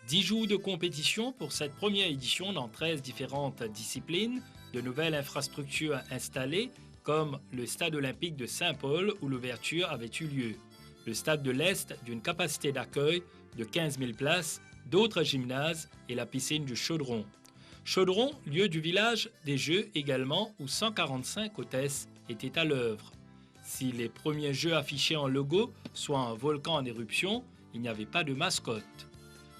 10 jours de compétition pour cette première édition dans 13 différentes disciplines, de nouvelles infrastructures installées comme le stade olympique de Saint-Paul où l'ouverture avait eu lieu. Le stade de l'Est d'une capacité d'accueil de 15 000 places, d'autres gymnases et la piscine du Chaudron. Chaudron, lieu du village des Jeux également où 145 hôtesses étaient à l'œuvre. Si les premiers Jeux affichaient en logo, soit un volcan en éruption, il n'y avait pas de mascotte.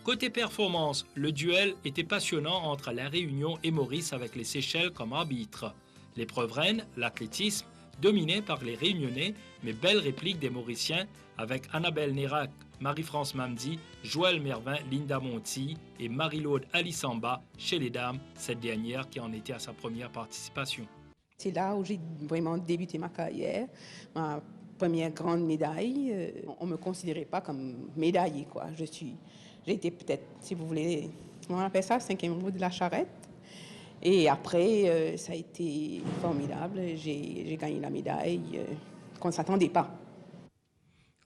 Côté performance, le duel était passionnant entre La Réunion et Maurice avec les Seychelles comme arbitre. L'épreuve reine, l'athlétisme, dominée par les Réunionnais, mais belle réplique des Mauriciens avec Annabelle Nérac, Marie-France Mamdi, Joël Mervin, Linda Monti et Marie-Laude Alissamba chez les dames, cette dernière qui en était à sa première participation. C'est là où j'ai vraiment débuté ma carrière, ma première grande médaille. On ne me considérait pas comme médaillée, quoi. J'ai été peut-être, si vous voulez, on appelle ça, 5e roue de la charrette. Et après, ça a été formidable. J'ai gagné la médaille qu'on ne s'attendait pas.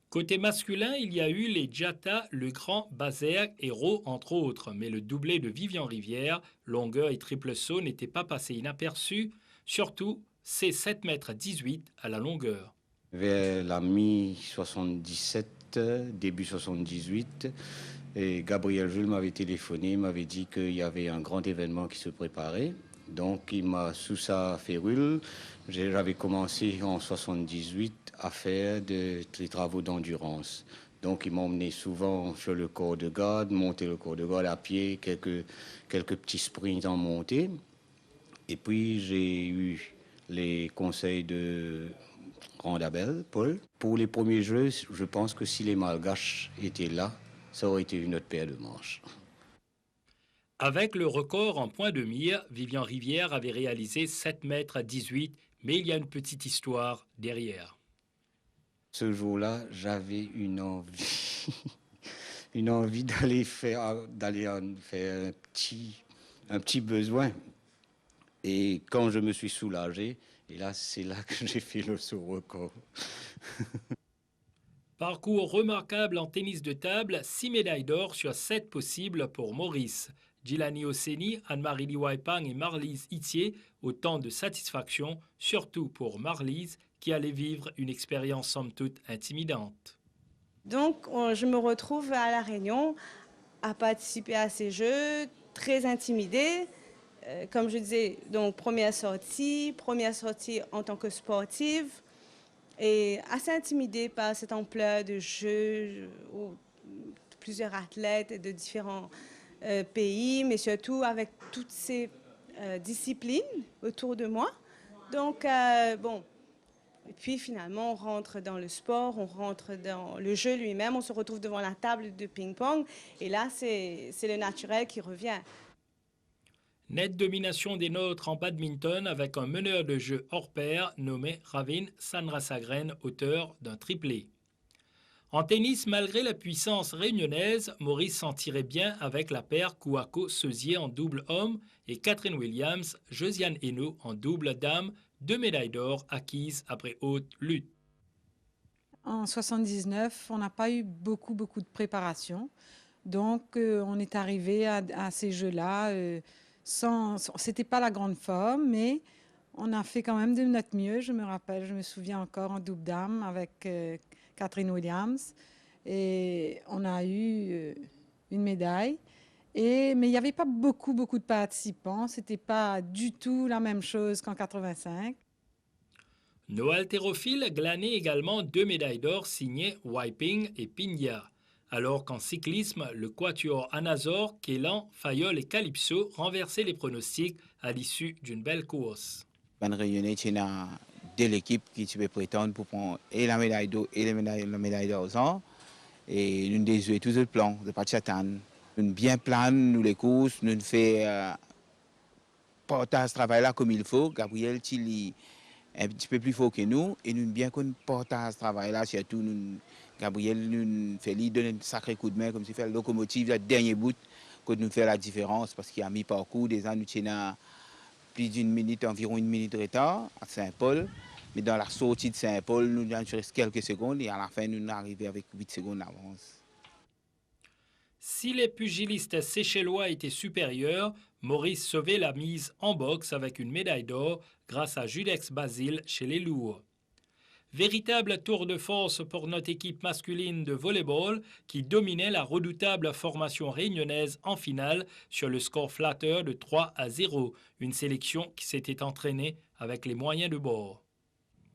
Côté masculin, il y a eu les Djata, Le Grand, Bazergue et Rowe, entre autres. Mais le doublé de Vivian Rivière, longueur et triple saut, n'était pas passé inaperçu. Surtout, c'est 7,18 m à la longueur. Vers la mi-77, début 78, et Gabriel Jules m'avait téléphoné, m'avait dit qu'il y avait un grand événement qui se préparait. Donc il m'a sous sa férule. J'avais commencé en 78 à faire des travaux d'endurance. Donc il m'emmenait souvent sur le corps de garde, monter le corps de garde à pied, quelques petits sprints en montée. Et puis j'ai eu les conseils de Randabelle, Paul. Pour les premiers Jeux, je pense que si les Malgaches étaient là, ça aurait été une autre paire de manches. Avec le record en point de mire, Vivian Rivière avait réalisé 7,18 m, mais il y a une petite histoire derrière. Ce jour-là, j'avais une envie, une envie d'aller faire un petit besoin. Et quand je me suis soulagé, et là, c'est là que j'ai fait le saut record. Parcours remarquable en tennis de table, 6 médailles d'or sur 7 possibles pour Maurice. Djilani Osseni, Anne-Marie Liwaipang et Marlise Itier, autant de satisfaction, surtout pour Marlise, qui allait vivre une expérience somme toute intimidante. Donc, je me retrouve à La Réunion à participer à ces Jeux, très intimidée. Comme je disais, donc première sortie en tant que sportive et assez intimidée par cette ampleur de jeux où plusieurs athlètes de différents pays, mais surtout avec toutes ces disciplines autour de moi. Donc, bon, et puis finalement, on rentre dans le sport, on rentre dans le jeu lui-même, on se retrouve devant la table de ping-pong, et là, c'est le naturel qui revient. Nette domination des nôtres en badminton avec un meneur de jeu hors pair nommé Ravin Sandrasagren, auteur d'un triplé. En tennis, malgré la puissance réunionnaise, Maurice s'en tirait bien avec la paire Kouako-Seusier en double homme et Catherine Williams, Josiane Hainaut en double dame, 2 médailles d'or acquises après haute lutte. En 79, on n'a pas eu beaucoup de préparation. Donc, on est arrivé à ces jeux-là c'était pas la grande forme, mais on a fait quand même de notre mieux. Je me souviens encore en double dame avec Catherine Williams. Et on a eu une médaille. Mais il n'y avait pas beaucoup de participants. C'était pas du tout la même chose qu'en 85. Nos haltérophiles glanaient également 2 médailles d'or signées Wiping et Pigna. Alors qu'en cyclisme, le quatuor Anazor, Kélan, Fayol et Calypso renversaient les pronostics à l'issue d'une belle course. Ban Réunionnais, il y a de l'équipe qui peut prétendre pour prendre et la médaille d'or et la médaille d'argent. Et nous déjouons tous les plans de Pachatan. Nous bien plan nous les courses, nous faisons porter ce travail-là comme il faut. Gabriel Chili un petit peu plus fort que nous et nous bien qu'on porte ce travail-là, surtout nous. Gabriel nous fait lui donner un sacré coup de main comme s'il fait la locomotive, le dernier bout, que nous fait la différence parce qu'il a mis parcours. Déjà, nous sommes plus d'une minute, environ une minute de retard à Saint-Paul. Mais dans la sortie de Saint-Paul, nous avons resté quelques secondes et à la fin, nous sommes arrivés avec 8 secondes d'avance. Si les pugilistes séchellois étaient supérieurs, Maurice sauvait la mise en boxe avec une médaille d'or grâce à Judex Basile chez les lourds. Véritable tour de force pour notre équipe masculine de volleyball qui dominait la redoutable formation réunionnaise en finale sur le score flatteur de 3-0, une sélection qui s'était entraînée avec les moyens de bord.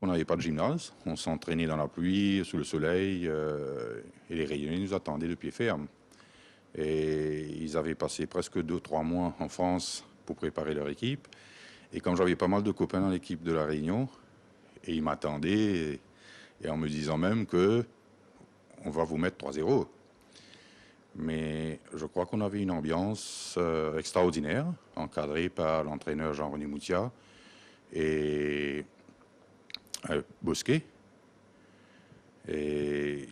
On n'avait pas de gymnase, on s'entraînait dans la pluie, sous le soleil, et les Réunionnais nous attendaient de pied ferme. Et ils avaient passé presque 2-3 mois en France pour préparer leur équipe. Et comme j'avais pas mal de copains dans l'équipe de la Réunion, et ils m'attendaient, et en me disant même que on va vous mettre 3-0. Mais je crois qu'on avait une ambiance extraordinaire, encadrée par l'entraîneur Jean-René Moutia et Bosquet. Et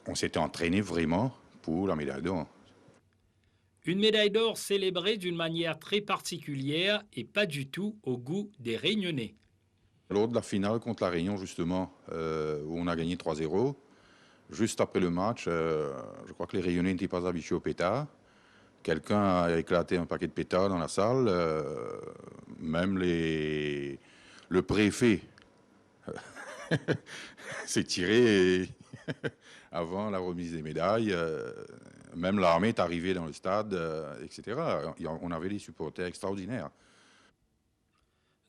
on s'était entraîné vraiment pour la médaille d'or. Une médaille d'or célébrée d'une manière très particulière et pas du tout au goût des Réunionnais. Lors de la finale contre la Réunion, justement, où on a gagné 3-0, juste après le match, je crois que les Réunionnais n'étaient pas habitués au pétard. Quelqu'un a éclaté un paquet de pétards dans la salle. Même le préfet s'est tiré avant la remise des médailles. Même l'armée est arrivée dans le stade, etc. On avait des supporters extraordinaires.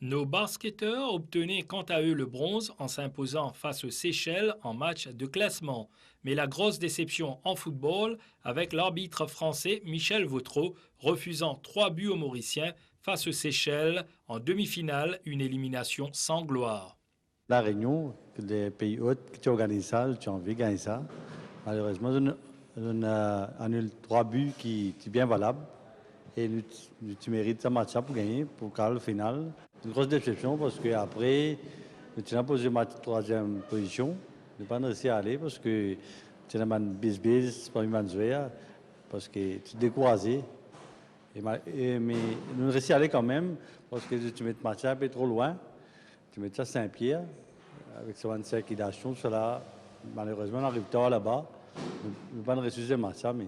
Nos basketteurs obtenaient quant à eux le bronze en s'imposant face aux Seychelles en match de classement. Mais la grosse déception en football avec l'arbitre français Michel Vautreau refusant 3 buts aux Mauriciens face aux Seychelles en demi-finale, une élimination sans gloire. La Réunion, des pays hôtes qui organisent ça, tu as envie de gagner ça. Malheureusement, on annule 3 buts qui sont bien valables. Et tu mérites ce match pour gagner, pour le final. C'est une grosse déception parce qu'après, tu as posé ma 3e position. Je n'ai pas réussi à aller parce que tu as une bis pour une jouer parce que tu es découragé. Mais nous avons réussi à aller quand même parce que tu mets le match un peu trop loin. Tu mets ça à Saint-Pierre avec ce 25 qui d'action. Cela, malheureusement, on arrive tard là-bas. Nous n'avons pas réussi ce match, mais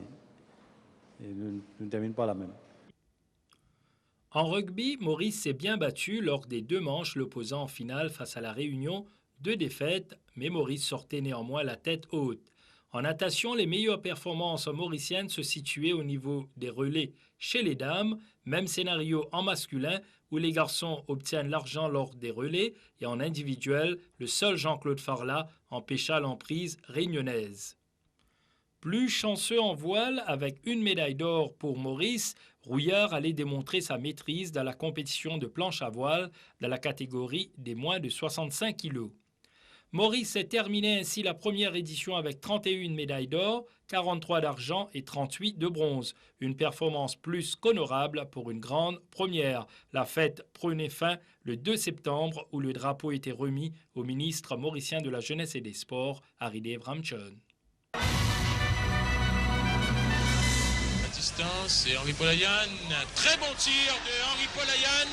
nous ne terminons pas la même. En rugby, Maurice s'est bien battu lors des 2 manches l'opposant en finale face à la Réunion. 2 défaites, mais Maurice sortait néanmoins la tête haute. En natation, les meilleures performances mauriciennes se situaient au niveau des relais chez les dames. Même scénario en masculin où les garçons obtiennent l'argent lors des relais et en individuel, le seul Jean-Claude Farla empêcha l'emprise réunionnaise. Plus chanceux en voile, avec une médaille d'or pour Maurice, Rouillard allait démontrer sa maîtrise dans la compétition de planche à voile dans la catégorie des moins de 65 kg. Maurice terminait ainsi la première édition avec 31 médailles d'or, 43 d'argent et 38 de bronze. Une performance plus qu'honorable pour une grande première. La fête prenait fin le 2 septembre où le drapeau était remis au ministre mauricien de la Jeunesse et des Sports, Harideh Ramchon. Et Henri Polayan, un très bon tir de Henri Polayan,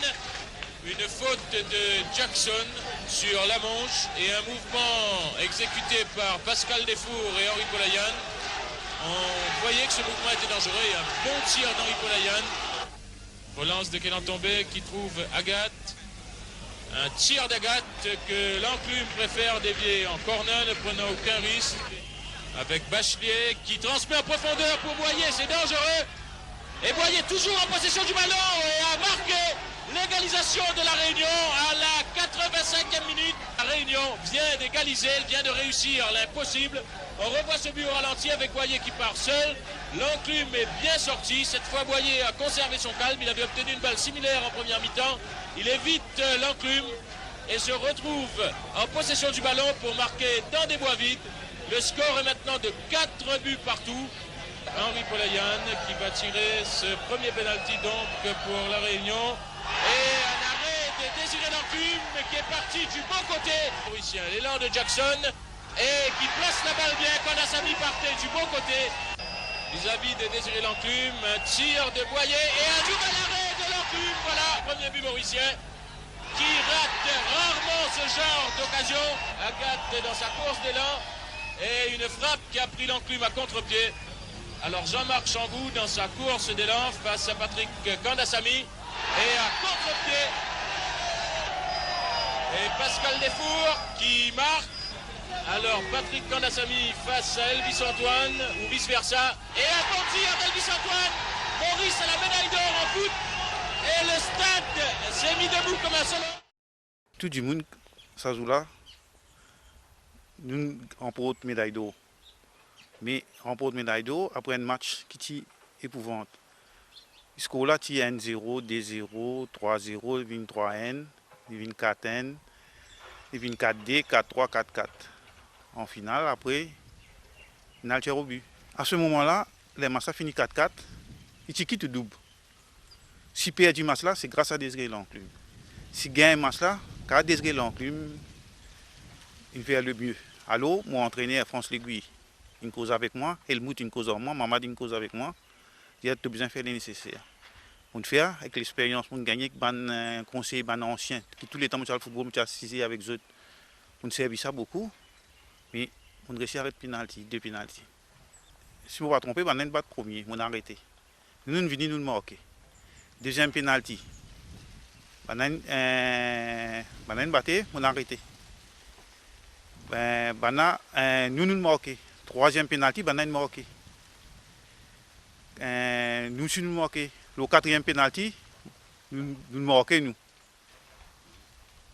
une faute de Jackson sur la manche et un mouvement exécuté par Pascal Desfours et Henri Polayan. On voyait que ce mouvement était dangereux et un bon tir d'Henri Polayan. Relance de Kénan Tombé qui trouve Agathe. Un tir d'Agathe que l'enclume préfère dévier en corner ne prenant aucun risque. Avec Bachelier qui transmet en profondeur pour Boyer, c'est dangereux. Et Boyer toujours en possession du ballon et a marqué l'égalisation de la Réunion à la 85e minute. La Réunion vient d'égaliser, elle vient de réussir l'impossible. On revoit ce but au ralenti avec Boyer qui part seul. L'enclume est bien sorti. Cette fois, Boyer a conservé son calme. Il avait obtenu une balle similaire en première mi-temps. Il évite l'enclume et se retrouve en possession du ballon pour marquer dans des bois vides. Le score est maintenant de 4 buts partout. Henri Polayan qui va tirer ce premier pénalty donc pour la Réunion. Et un arrêt de Désiré L'Enclume qui est parti du bon côté. L'élan de Jackson et qui place la balle bien quand Nassami partait du bon côté. Vis-à-vis de Désiré L'Enclume, un tir de Boyer et un nouvel arrêt de L'Enclume. Voilà, premier but mauricien qui rate rarement ce genre d'occasion. Agathe dans sa course d'élan. Et une frappe qui a pris l'enclume à contre-pied. Alors Jean-Marc Chambou dans sa course d'élan face à Patrick Kandassamy et à contre-pied. Et Pascal Desfours qui marque. Alors Patrick Kandassamy face à Elvis Antoine ou vice-versa. Et un bon tir d'Elvis Antoine. Maurice a la médaille d'or en foot. Et le stade s'est mis debout comme un seul homme. Tout le monde, ça joue là, nous remportons médaille d'or. Mais remporte médaille d'or après un match qui est épouvante. Ce là, tu as 1-0, 2-0, 3-0, 3-N, 4N, 4D, 4-3, 4-4. En finale, après, il a le tir au but. À ce moment-là, les matchs finissent 4-4, il quitte le double. Si perd du match là, c'est grâce à Désiré L'Enclume. Si gagne un match là, car Désiré L'Enclume, il fait le mieux. Alors, mon entraîneur France L'Aiguille, il cause avec moi, Helmut il cause avec moi, Mamad il cause avec moi. Il a besoin de faire le nécessaire. On le fait avec l'expérience, on gagne avec un conseil, un ancien, qui tous les temps, on le football, on assisté avec eux. On servi ça beaucoup, mais on réussit à arrêter penalty, 2 penalty. Si on va tromper, on a battre premier, on a arrêté. Nous, nous venons nous marquer. Deuxième penalty. On a battu, on a arrêté. Nous nous marqué. Troisième penalty, on a marqué. Nous nous marqué. Le quatrième penalty, nous marquons nous.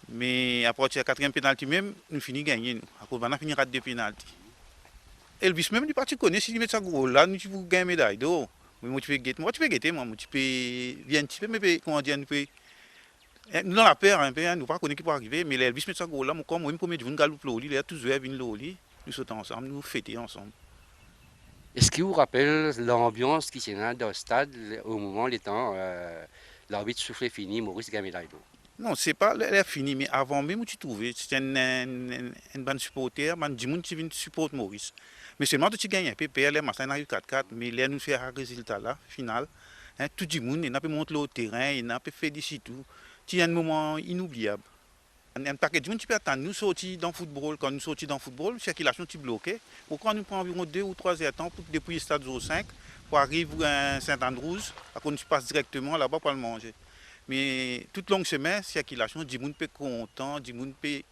Mais après le quatrième penalty même, nous finissons gagner nous. À cause on a fini à 2 penalty. Elvis même du parti connaît si il met ça gros là, nous tu veux gagner médaille d'or. Moi tu peux guetter, moi tu peux bien un petit peu mais comment dire nous peut nous dans la peur un peu, nous pas connaître qui peut arriver mais Elvis met ça gros là, moi comme moi premier jour nous galoupe l'oli, il a toujours vinn l'oli, nous sautons ensemble, nous fêter ensemble. Est-ce qui vous rappelle l'ambiance qui s'est dans le stade au moment les temps l'arbitre soufflait fini, Maurice gagne médaille d'or? Non, c'est pas l'air fini, mais avant même où tu trouvais, c'était un bon supporter, man du monde qui vient supporter Maurice. Mais seulement tu gagnes un peu, les matchs n'ont eu 4-4, mais là nous fait un résultat là, final. Hein, tout le monde, il n'a pas monté au terrain, il n'a pas fait d'ici tout. C'est un moment inoubliable. Un paquet de monde qui peut attendre nous sortir dans le football. Quand nous sortons dans le football, la circulation est bloquée. Pourquoi nous prenons environ 2 ou 3 heures temps depuis le stade 05 pour arriver à Saint-Andrews, qu'on passe directement là-bas pour le manger. Mais toute longue semaine, la circulation, du monde peut être content, du monde peut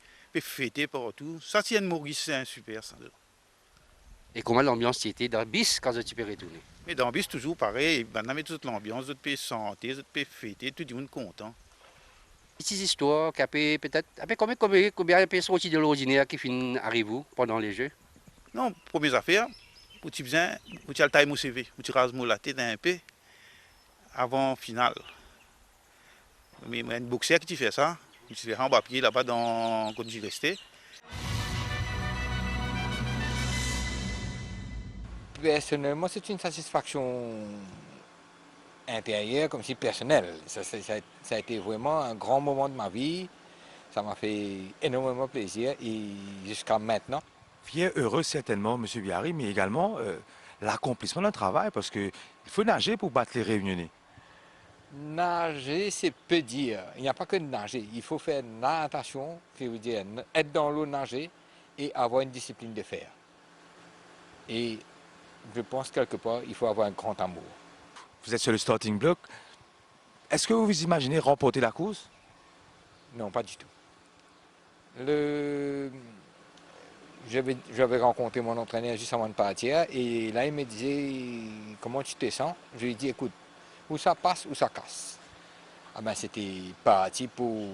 fêter partout. Ça, c'est un Maurice, c'est un super. Ça. Et comment l'ambiance était dans le bis quand tu peux retourner? Mais dans le bis, toujours pareil. On a toute l'ambiance, tout peut santé, tout peut fêter, tout le monde content. Petites histoires qui peut-être. Combien de sorties de l'ordinaire qui finissent arriver pendant les Jeux? Non, première affaire, pour tu besoin, pour tu as le time au CV, pour tu rases la tête un peu avant finale. Mais un boxeur qui fait ça, il se fait en bas pied là-bas dans quand j'y restais. Personnellement, c'est une satisfaction intérieure comme si personnelle. Ça a été vraiment un grand moment de ma vie. Ça m'a fait énormément plaisir et jusqu'à maintenant. Fier, heureux certainement, M. Biari, mais également l'accomplissement d'un travail parce qu'il faut nager pour battre les Réunionnais. Nager, c'est peu dire. Il n'y a pas que de nager. Il faut faire natation, qui veut dire être dans l'eau, nager et avoir une discipline de fer. Et je pense quelque part, il faut avoir un grand amour. Vous êtes sur le starting block. Est-ce que vous vous imaginez remporter la course? Non, pas du tout. J'avais rencontré mon entraîneur juste avant de partir et là il me disait comment tu te sens. Je lui ai dit écoute, ou ça passe ou ça casse. Ah ben c'était parti pour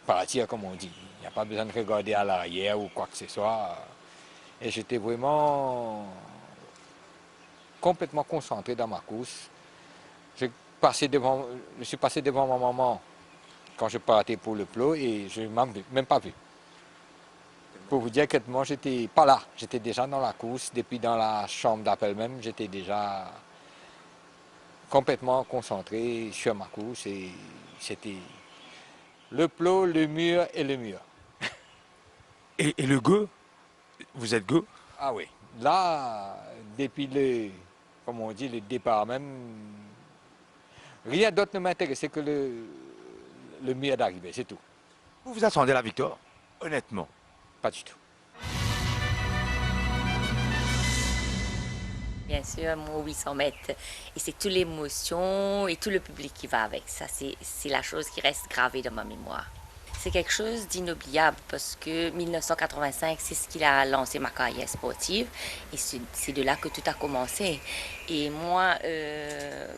partir comme on dit. Il n'y a pas besoin de regarder à l'arrière ou quoi que ce soit. Et j'étais vraiment complètement concentré dans ma course. Je suis passé devant ma maman quand je partais pour le plot et je ne m'ai même pas vu. Pour vous dire que moi, j'étais pas là. J'étais déjà dans la course. Depuis dans la chambre d'appel même, j'étais déjà complètement concentré sur ma course. Et c'était le plot, le mur et le mur. Et le go? Vous êtes go? Ah oui. Là, depuis comme on dit, le départ même, rien d'autre ne m'intéressait que le mur d'arrivée, c'est tout. Vous vous attendez à la victoire? Honnêtement? Pas du tout. bien sûr, mon 800 mètres. Et c'est toute l'émotion et tout le public qui va avec. Ça, c'est la chose qui reste gravée dans ma mémoire. C'est quelque chose d'inoubliable parce que 1985, c'est ce qui a lancé ma carrière sportive et c'est de là que tout a commencé. Et moi,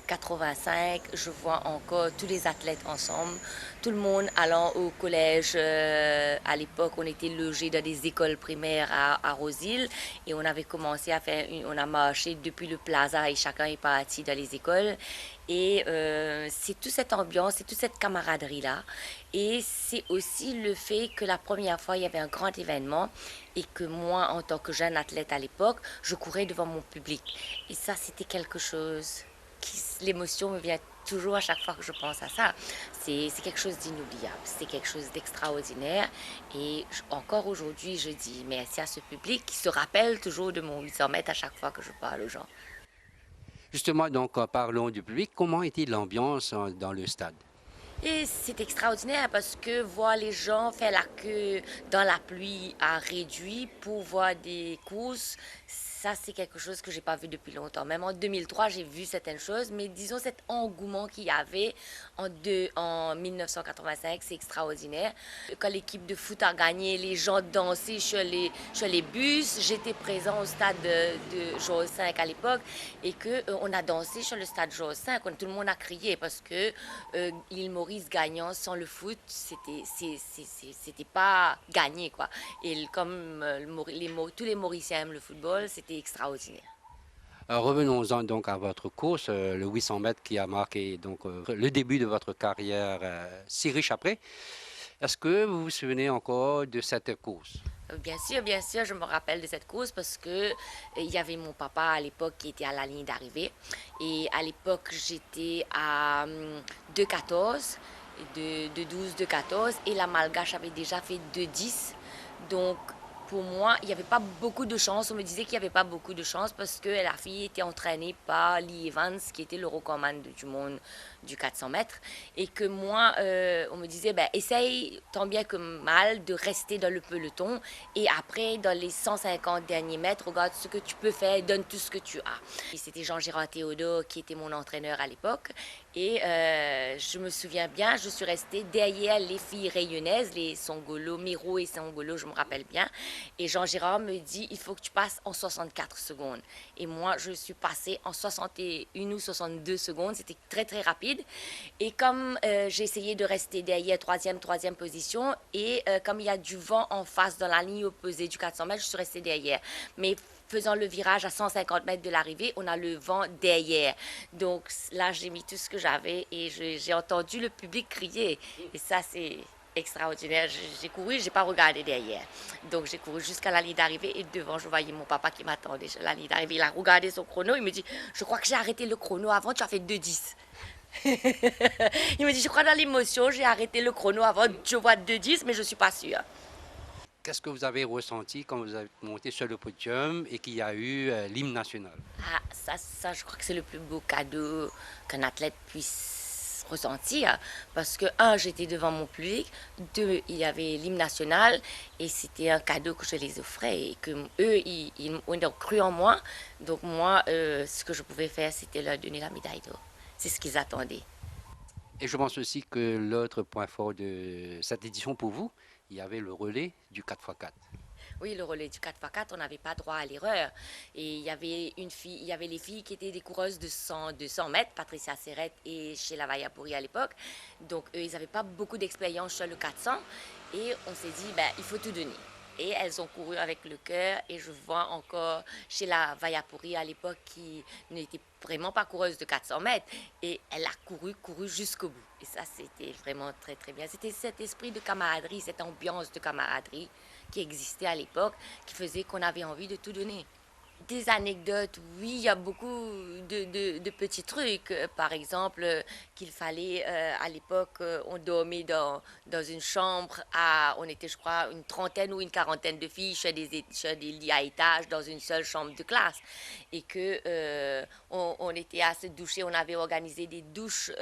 85, je vois encore tous les athlètes ensemble, tout le monde allant au collège. À l'époque, on était logés dans des écoles primaires à Rosehill et on avait commencé à faire, on a marché depuis le plaza et chacun est parti dans les écoles. Et c'est toute cette ambiance, c'est toute cette camaraderie-là. Et c'est aussi le fait que la première fois, il y avait un grand événement et que moi, en tant que jeune athlète à l'époque, je courais devant mon public. Et ça, c'était quelque chose l'émotion me vient toujours à chaque fois que je pense à ça. C'est quelque chose d'inoubliable, c'est quelque chose d'extraordinaire. Et encore aujourd'hui, je dis merci à ce public qui se rappelle toujours de mon 800 mètres à chaque fois que je parle aux gens. Justement, donc, parlons du public. Comment était l'ambiance dans le stade? Et c'est extraordinaire parce que voir les gens faire la queue dans la pluie à réduit pour voir des courses, ça c'est quelque chose que j'ai pas vu depuis longtemps. Même en 2003, j'ai vu certaines choses, mais disons cet engouement qu'il y avait en 1985, c'est extraordinaire. Quand l'équipe de foot a gagné, les gens dansaient sur les bus. J'étais présent au stade de Georges V à l'époque et on a dansé sur le stade Georges V. Tout le monde a crié parce que l'île Maurice gagnant sans le foot, c'était pas gagné, quoi. Et comme tous les Mauriciens aiment le football, c'était extraordinaire. Revenons-en donc à votre course, le 800 mètres qui a marqué donc, le début de votre carrière si riche après. Est-ce que vous vous souvenez encore de cette course? Bien sûr, je me rappelle de cette course parce que il y avait mon papa à l'époque qui était à la ligne d'arrivée. Et à l'époque, j'étais à 2,14, de 12, 2,14 et la Malgache avait déjà fait 2,10. Donc, pour moi, il n'y avait pas beaucoup de chance. On me disait qu'il n'y avait pas beaucoup de chance parce que la fille était entraînée par Lee Evans, qui était le recordman du monde du 400 mètres. Et que moi, on me disait, essaye tant bien que mal de rester dans le peloton. Et après, dans les 150 derniers mètres, regarde ce que tu peux faire, donne tout ce que tu as. Et c'était Jean-Gérard Théodore qui était mon entraîneur à l'époque. Et je me souviens bien, je suis restée derrière les filles rayonnaises, les Songolo, Miro et Songolo, je me rappelle bien. Et Jean-Gérard me dit, il faut que tu passes en 64 secondes. Et moi, je suis passée en 61 ou 62 secondes. C'était très, très rapide. Et comme j'ai essayé de rester derrière, troisième position, et comme il y a du vent en face dans la ligne opposée du 400 mètres, je suis restée derrière. Mais faisant le virage à 150 mètres de l'arrivée, on a le vent derrière. Donc là, j'ai mis tout ce que j'avais et j'ai entendu le public crier. Et ça, c'est extraordinaire. J'ai couru, j'ai pas regardé derrière. Donc j'ai couru jusqu'à la ligne d'arrivée et devant, je voyais mon papa qui m'attendait sur la ligne d'arrivée. Il a regardé son chrono, il me dit, je crois que j'ai arrêté le chrono avant, tu as fait 2,10. Il me dit, je crois dans l'émotion, j'ai arrêté le chrono avant, je vois 2,10, mais je suis pas sûre. Qu'est-ce que vous avez ressenti quand vous avez monté sur le podium et qu'il y a eu l'hymne national? Ah, ça, je crois que c'est le plus beau cadeau qu'un athlète puisse ressentir. Parce que, un, j'étais devant mon public. Deux, il y avait l'hymne national. Et c'était un cadeau que je les offrais. Et que eux, ils ont cru en moi. Donc moi, ce que je pouvais faire, c'était leur donner la médaille d'or. C'est ce qu'ils attendaient. Et je pense aussi que l'autre point fort de cette édition pour vous, il y avait le relais du 4x4. Oui, le relais du 4x4, on n'avait pas droit à l'erreur. Et il y avait les filles qui étaient des coureuses de 200 mètres, Patricia Serrette et Sheila Vayapouri à l'époque. Donc, eux, ils n'avaient pas beaucoup d'expérience sur le 400. Et on s'est dit, il faut tout donner. Et elles ont couru avec le cœur. Et je vois encore Sheila Vayapouri à l'époque qui n'était vraiment pas coureuse de 400 mètres. Et elle a couru jusqu'au bout. Et ça, c'était vraiment très, très bien. C'était cet esprit de camaraderie, cette ambiance de camaraderie qui existait à l'époque, qui faisait qu'on avait envie de tout donner. Des anecdotes, oui, il y a beaucoup de petits trucs. Par exemple, qu'il fallait, à l'époque, on dormait dans une chambre, on était, je crois, une trentaine ou une quarantaine de filles sur des lits à étage dans une seule chambre de classe. Et que on était à se doucher, on avait organisé des douches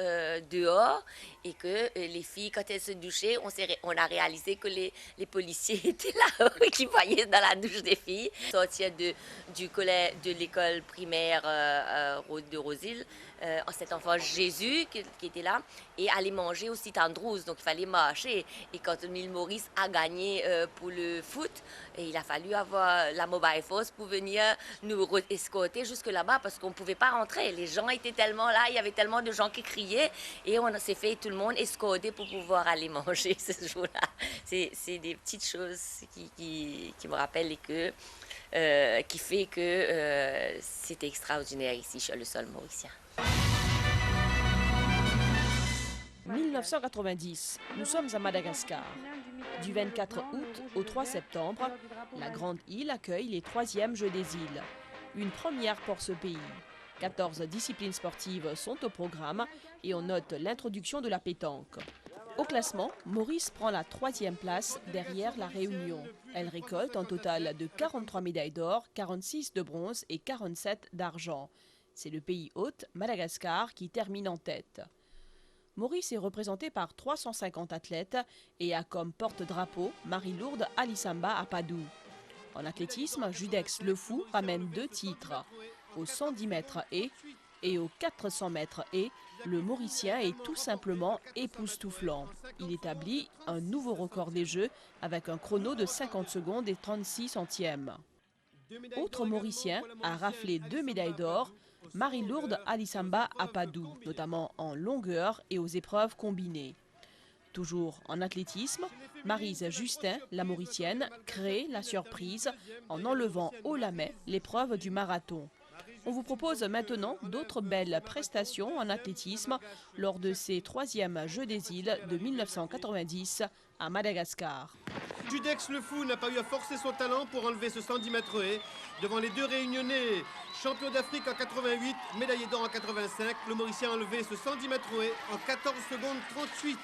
dehors. Et que les filles, quand elles se douchaient, on a réalisé que les policiers étaient là, qui voyaient dans la douche des filles. Sortir du l'école primaire de Rosil, cet enfant Jésus qui était là, et aller manger au Site Andrews. Donc il fallait marcher. Et quand l'île Maurice a gagné pour le foot, et il a fallu avoir la Mobile Force pour venir nous escorter jusque là-bas parce qu'on ne pouvait pas rentrer. Les gens étaient tellement là, il y avait tellement de gens qui criaient et on s'est fait tout le monde escorter pour pouvoir aller manger ce jour-là. C'est des petites choses qui me rappellent et qui fait que c'est extraordinaire ici sur le sol mauricien. 1990, nous sommes à Madagascar. Du 24 août au 3 septembre, la Grande Île accueille les 3e Jeux des îles. Une première pour ce pays. 14 disciplines sportives sont au programme et on note l'introduction de la pétanque. Au classement, Maurice prend la 3e place derrière la Réunion. Elle récolte un total de 43 médailles d'or, 46 de bronze et 47 d'argent. C'est le pays hôte, Madagascar, qui termine en tête. Maurice est représenté par 350 athlètes et a comme porte-drapeau Marie-Lourde Alisamba Apadou. En athlétisme, Judex Le Fou ramène 2 titres. Aux 110 mètres et aux 400 mètres le Mauricien est tout simplement époustouflant. Il établit un nouveau record des Jeux avec un chrono de 50 secondes et 36 centièmes. Autre Mauricien a raflé 2 médailles d'or, Marie-Lourde Alisamba Apadou, notamment en longueur et aux épreuves combinées. Toujours en athlétisme, Maryse Justin, la Mauricienne, crée la surprise en enlevant haut la main l'épreuve du marathon. On vous propose maintenant d'autres belles prestations en athlétisme lors de ces 3e Jeux des îles de 1990 à Madagascar. Judex Le Fou n'a pas eu à forcer son talent pour enlever ce 110 mètres haies. Devant les 2 Réunionnais, champion d'Afrique en 88, médaillé d'or en 85, le Mauricien a enlevé ce 110 mètres haies en 14 secondes 38.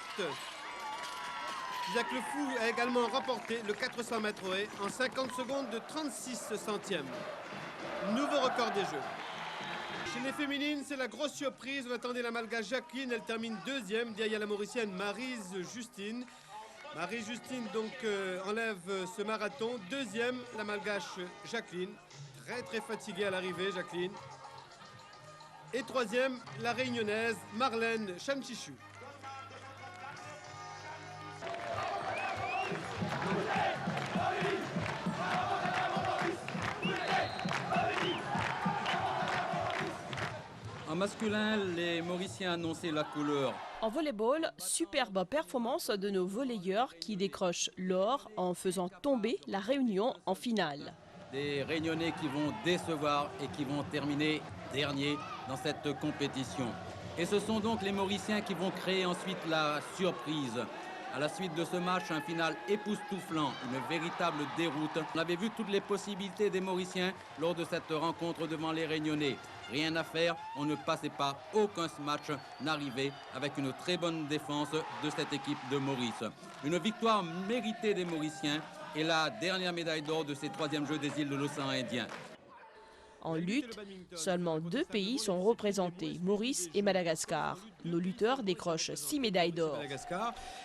Jacques Le Fou a également remporté le 400 mètres haies en 50 secondes de 36 centièmes. Nouveau record des Jeux. Chez les féminines, c'est la grosse surprise. On attendait la Malgache Jacqueline, elle termine 2e derrière la Mauricienne Maryse Justine. Marie Justine donc enlève ce marathon. 2e, la Malgache Jacqueline. Très fatiguée à l'arrivée, Jacqueline. Et 3e, la Réunionnaise Marlène Chamchichou. En masculin, les Mauriciens annonçaient la couleur. En volleyball, superbe performance de nos volleyeurs qui décrochent l'or en faisant tomber la Réunion en finale. Des Réunionnais qui vont décevoir et qui vont terminer dernier dans cette compétition. Et ce sont donc les Mauriciens qui vont créer ensuite la surprise. À la suite de ce match, un final époustouflant, une véritable déroute. On avait vu toutes les possibilités des Mauriciens lors de cette rencontre devant les Réunionnais. Rien à faire, on ne passait pas, aucun match n'arrivait avec une très bonne défense de cette équipe de Maurice. Une victoire méritée des Mauriciens et la dernière médaille d'or de ces 3e Jeux des îles de l'océan Indien. En lutte, seulement 2 pays sont représentés, Maurice et Madagascar. Nos lutteurs décrochent 6 médailles d'or.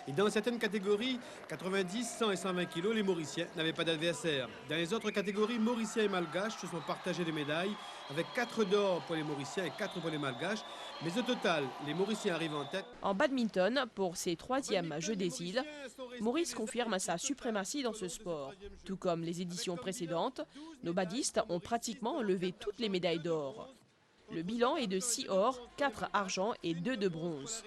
Et dans certaines catégories, 90, 100 et 120 kg, les Mauriciens n'avaient pas d'adversaire. Dans les autres catégories, Mauriciens et Malgaches se sont partagés les médailles, avec 4 d'or pour les Mauriciens et 4 pour les Malgaches. Mais au total, les Mauriciens arrivent en tête. En badminton, pour ces 3e Jeux des îles, Maurice confirme sa suprématie dans ce sport. Tout comme les éditions précédentes, nos badistes ont pratiquement enlevé toutes les médailles d'or. Le bilan est de 6 or, 4 argent et 2 de bronze.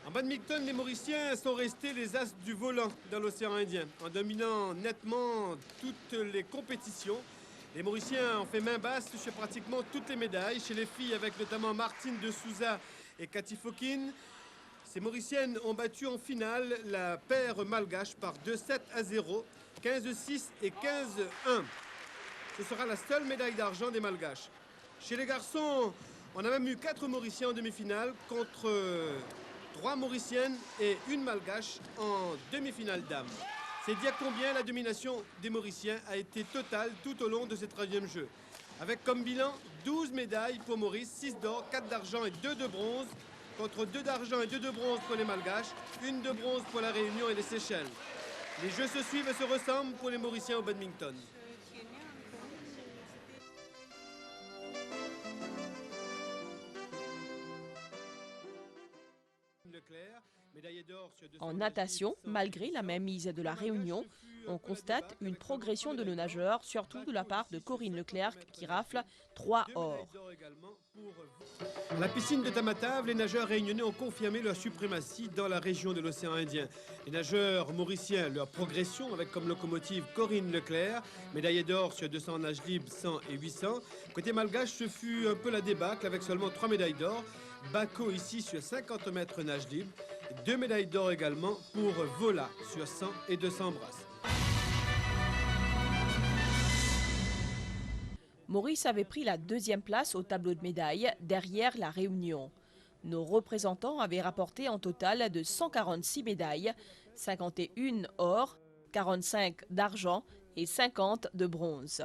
En badminton, les Mauriciens sont restés les as du volant dans l'océan Indien, en dominant nettement toutes les compétitions. Les Mauriciens ont fait main basse sur pratiquement toutes les médailles, chez les filles avec notamment Martine de Souza et Cathy Fokine. Ces Mauriciennes ont battu en finale la paire malgache par 2-7-0, 15-6 et 15-1. Ce sera la seule médaille d'argent des Malgaches. Chez les garçons, on a même eu 4 Mauriciens en demi-finale contre 3 Mauriciennes et 1 Malgache en demi-finale dames. C'est dire combien la domination des Mauriciens a été totale tout au long de ces 3e Jeux. Avec comme bilan 12 médailles pour Maurice, 6 d'or, 4 d'argent et 2 de bronze, contre 2 d'argent et 2 de bronze pour les Malgaches, 1 de bronze pour la Réunion et les Seychelles. Les Jeux se suivent et se ressemblent pour les Mauriciens au badminton. Leclerc, médaillé d'or sur 200 En natation, malgré la mainmise de la Réunion, on constate une progression de nos nageurs, surtout de la part de Corinne Leclerc qui rafle 3 or. À la piscine de Tamatave, les nageurs réunionnais ont confirmé leur suprématie dans la région de l'océan Indien. Les nageurs mauriciens, leur progression avec comme locomotive Corinne Leclerc, médaillée d'or sur 200 nages libres, 100 et 800. Côté malgache, ce fut un peu la débâcle avec seulement 3 médailles d'or. Bako ici sur 50 mètres nage libre. 2 médailles d'or également pour Vola sur 100 et 200 brasses. Maurice avait pris la 2e place au tableau de médailles, derrière la Réunion. Nos représentants avaient rapporté en total de 146 médailles, 51 or, 45 d'argent et 50 de bronze.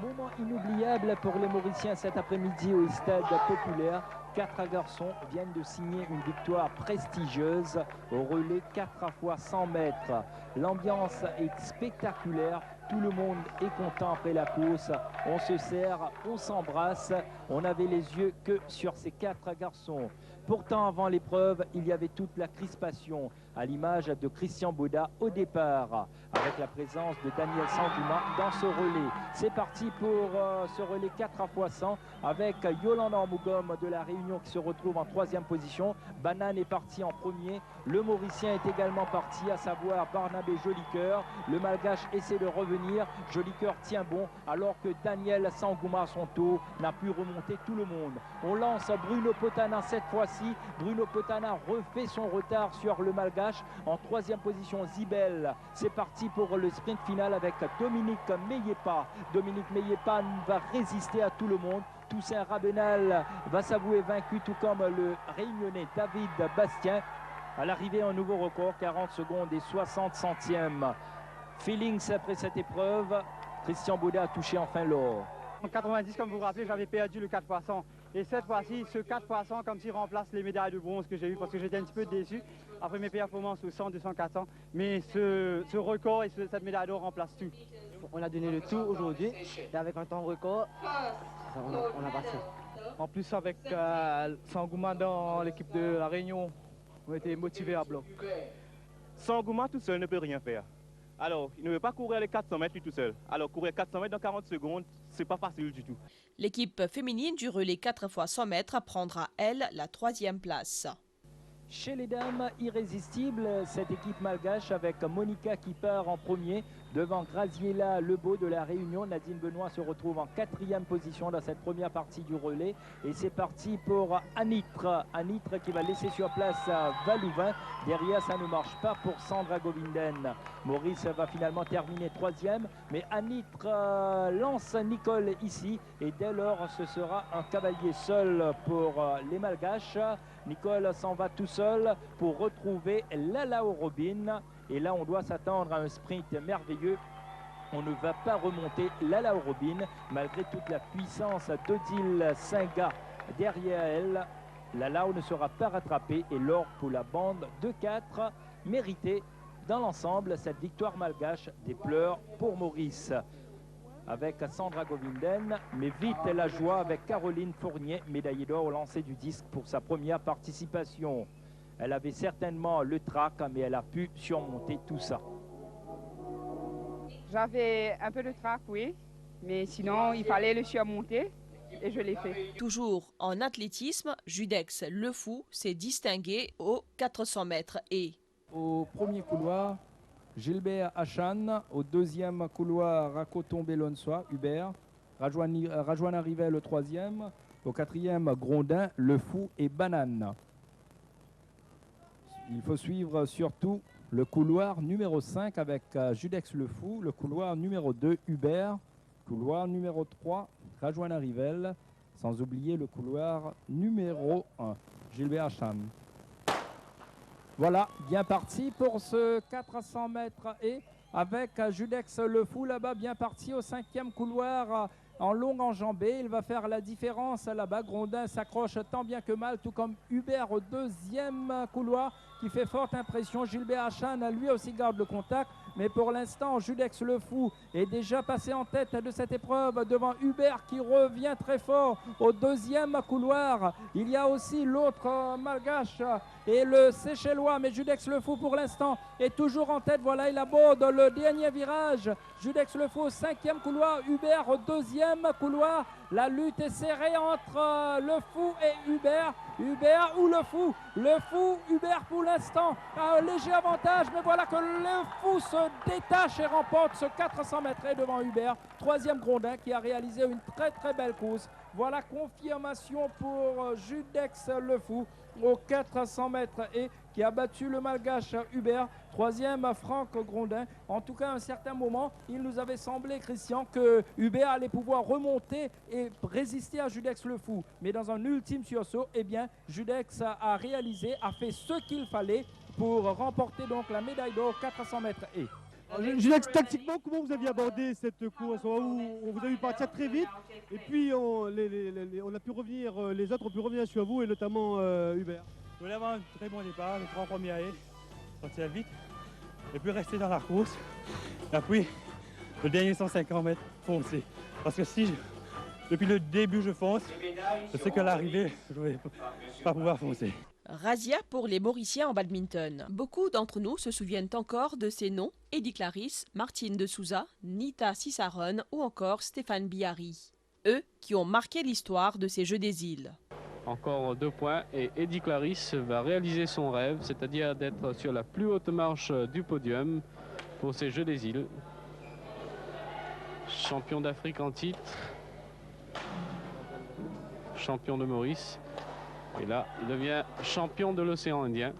Moment inoubliable pour les Mauriciens cet après-midi au stade populaire. 4 garçons viennent de signer une victoire prestigieuse au relais 4 x 100 mètres. L'ambiance est spectaculaire. Tout le monde est content après la course. On se serre, on s'embrasse. On n'avait les yeux que sur ces 4 garçons. Pourtant, avant l'épreuve, il y avait toute la crispation, à l'image de Christian Baudat au départ, avec la présence de Daniel Sangouma dans ce relais. C'est parti pour ce relais 4 x 100 avec Yolande Ormougom de la Réunion qui se retrouve en 3e position. Banane est parti en premier. Le Mauricien est également parti, à savoir Barnabé Jolicoeur. Le Malgache essaie de revenir. Jolicoeur tient bon, alors que Daniel Sangouma, à son tour, n'a pu remonter tout le monde. On lance Bruno Potana cette fois-ci. Bruno Potana refait son retard sur le Malgache. En 3e position, Zibel. C'est parti pour le sprint final avec Dominique Meyepa. Dominique Meyepa va résister à tout le monde. Toussaint Rabenal va s'avouer vaincu, tout comme le Réunionnais David Bastien. À l'arrivée, un nouveau record, 40 secondes et 60 centièmes. Feelings après cette épreuve, Christian Baudat a touché enfin l'or. En 90, comme vous vous rappelez, j'avais perdu le 4 x 100. Et cette fois-ci, ce 4 x 100 comme s'il remplace les médailles de bronze que j'ai eues parce que j'étais un petit peu déçu après mes performances au 100, 200, 400. Mais ce record et cette médaille d'or remplace tout. On a donné le tout aujourd'hui et avec un temps record, on a passé. En plus, avec Sangouma dans l'équipe de la Réunion, on était motivés à bloc. Sangouma tout seul ne peut rien faire. Alors, il ne veut pas courir les 400 mètres lui tout seul. Alors, courir 400 mètres dans 40 secondes, c'est pas facile du tout. L'équipe féminine du relais 4 x 100 mètres prendra, elle, la 3e place. Chez les dames, irrésistible, cette équipe malgache avec Monica qui part en premier devant Graziella Lebeau de la Réunion. Nadine Benoît se retrouve en 4e position dans cette première partie du relais. Et c'est parti pour Anitre. Anitre qui va laisser sur place Valouvain. Derrière, ça ne marche pas pour Sandra Govinden. Maurice va finalement terminer 3e. Mais Anitre lance Nicole ici. Et dès lors, ce sera un cavalier seul pour les malgaches. Nicole s'en va tout seul pour retrouver Lalao Robin. Et là, on doit s'attendre à un sprint merveilleux. On ne va pas remonter Lalao Robin, malgré toute la puissance d'Odile Singa derrière elle. Lalao ne sera pas rattrapé et l'or pour la bande de 4. Mérité dans l'ensemble cette victoire malgache. Des pleurs pour Maurice avec Sandra Govinden, mais vite la joie avec Caroline Fournier, médaillée d'or au lancer du disque pour sa première participation. Elle avait certainement le trac, mais elle a pu surmonter tout ça. J'avais un peu de trac, oui, mais sinon il fallait le surmonter et je l'ai fait. Toujours en athlétisme, Judex Le Fou s'est distingué aux 400 mètres et... Au premier couloir, Gilbert Hachan. Au 2e couloir, Rakoton Belonsoa, Hubert. Rajoana Rivet, le 3e. Au 4e, Grondin, Le Fou et Banane. Il faut suivre surtout le couloir numéro 5 avec Judex Le Fou. Le couloir numéro 2, Hubert. Couloir numéro 3, Rajoana Rivel. Sans oublier le couloir numéro 1, Gilbert Hachan. Voilà, bien parti pour ce 400 mètres et avec Judex Le Fou là-bas, bien parti au 5e couloir en longue enjambée. Il va faire la différence là-bas. Grondin s'accroche tant bien que mal, tout comme Hubert au 2e couloir qui fait forte impression. Gilbert Hachan, lui aussi garde le contact. Mais pour l'instant, Judex Le Fou est déjà passé en tête de cette épreuve devant Hubert qui revient très fort au deuxième couloir. Il y a aussi l'autre malgache et le séchellois. Mais Judex Le Fou pour l'instant est toujours en tête. Voilà, il aborde le dernier virage. Judex Le Fou au cinquième couloir, Hubert au deuxième couloir. La lutte est serrée entre Le Fou et Hubert. Hubert ou Le Fou? Le Fou, Hubert pour l'instant a un léger avantage, mais voilà que Le Fou se détache et remporte ce 400 mètres devant Hubert. Troisième Grondin qui a réalisé une très très belle course. Voilà confirmation pour Judex Le Fou aux 400 mètres et qui a battu le malgache Hubert. Troisième, Franck Grondin. En tout cas, à un certain moment, il nous avait semblé, Christian, que Hubert allait pouvoir remonter et résister à Judex Le Fou. Mais dans un ultime sursaut, eh bien, Judex a réalisé, a fait ce qu'il fallait pour remporter donc la médaille d'or 400 mètres et. Judex, tactiquement, comment vous aviez abordé cette course? On vous a vu partir très vite et puis on a pu revenir, les autres ont pu revenir sur vous et notamment Hubert. Je voulais avoir un très bon départ, les 3 premiers haies, sortir vite et puis rester dans la course. Et puis le dernier 150 mètres, foncer. Parce que si depuis le début je fonce, je sais qu'à l'arrivée, je ne vais pas pouvoir foncer. Razzia pour les Mauriciens en badminton. Beaucoup d'entre nous se souviennent encore de ces noms: Eddie Clarisse, Martine de Souza, Nita Cicerone ou encore Stéphane Biari. Eux qui ont marqué l'histoire de ces Jeux des îles. Encore 2 points et Eddie Clarisse va réaliser son rêve, c'est-à-dire d'être sur la plus haute marche du podium pour ces Jeux des îles. Champion d'Afrique en titre, champion de Maurice. Et là, il devient champion de l'océan Indien.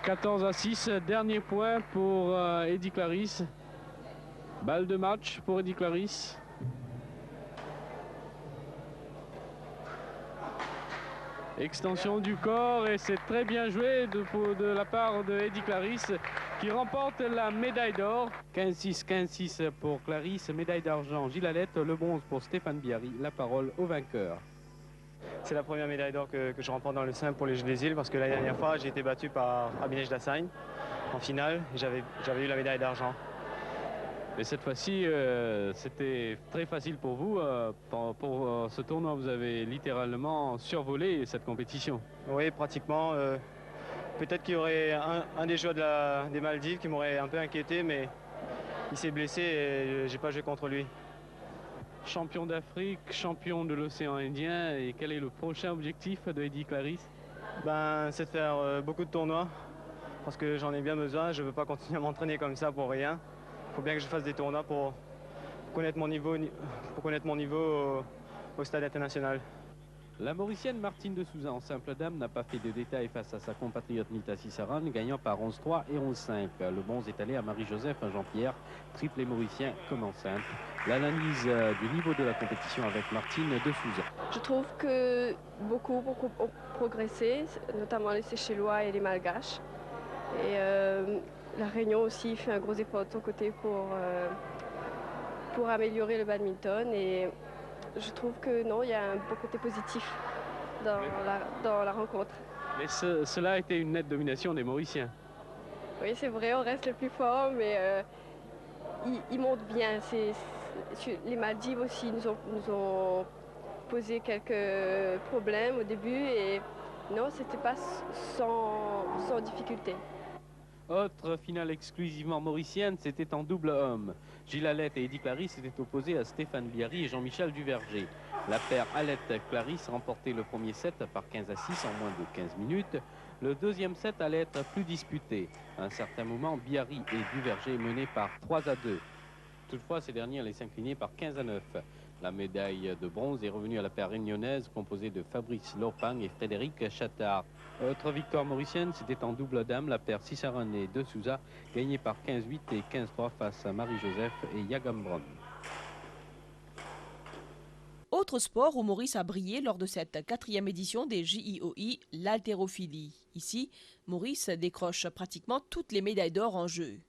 14-6, dernier point pour Eddie Clarisse. Balle de match pour Eddie Clarisse. Extension du corps et c'est très bien joué de la part de Eddie Clarisse qui remporte la médaille d'or. 15-6, 15-6 pour Clarisse, médaille d'argent Gilles Alette, le bronze pour Stéphane Biari. La parole au vainqueur. C'est la première médaille d'or que je remporte dans le simple pour les Jeux des îles parce que la dernière fois j'ai été battu par Abinej Dassagne en finale et j'avais eu la médaille d'argent. Et cette fois-ci, c'était très facile pour vous. Pour ce tournoi, vous avez littéralement survolé cette compétition. Oui, pratiquement. Peut-être qu'il y aurait un des joueurs des Maldives qui m'aurait un peu inquiété, mais il s'est blessé et j'ai pas joué contre lui. Champion d'Afrique, champion de l'océan Indien, et quel est le prochain objectif de Eddie Clarisse? C'est de faire beaucoup de tournois, parce que j'en ai bien besoin. Je ne veux pas continuer à m'entraîner comme ça pour rien. Il faut bien que je fasse des tournois pour connaître mon niveau, au stade international. La Mauricienne Martine de Souza en simple dame n'a pas fait de détails face à sa compatriote Nita Cicerone, gagnant par 11-3 et 11-5. Le bronze est allé à Marie-Joseph Jean-Pierre, triplé mauricien comme enceinte. L'analyse du niveau de la compétition avec Martine de Souza. Je trouve que beaucoup ont progressé, notamment les Séchellois et les Malgaches. Et la Réunion aussi fait un gros effort de son côté pour améliorer le badminton. Et je trouve que non, il y a un beau côté positif dans la rencontre. Mais cela a été une nette domination des Mauriciens. Oui, c'est vrai, on reste le plus fort, mais ils montent bien. Les Maldives aussi nous ont posé quelques problèmes au début et non, c'était pas sans difficulté. Autre finale exclusivement mauricienne, c'était en double homme. Gilles Alette et Eddie Clarisse étaient opposés à Stéphane Biari et Jean-Michel Duverger. La paire Alette-Clarisse remportait le premier set par 15-6 en moins de 15 minutes. Le deuxième set allait être plus disputé. À un certain moment, Biari et Duverger menaient par 3-2. Toutefois, ces derniers allaient s'incliner par 15-9. La médaille de bronze est revenue à la paire réunionnaise composée de Fabrice Lopang et Frédéric Chattard. Autre victoire mauricienne, c'était en double dame, la paire Cicerone et De Souza, gagnée par 15-8 et 15-3 face à Marie-Joseph et Yagambron. Autre sport où Maurice a brillé lors de cette 4e édition des JIOI, l'haltérophilie. Ici, Maurice décroche pratiquement toutes les médailles d'or en jeu.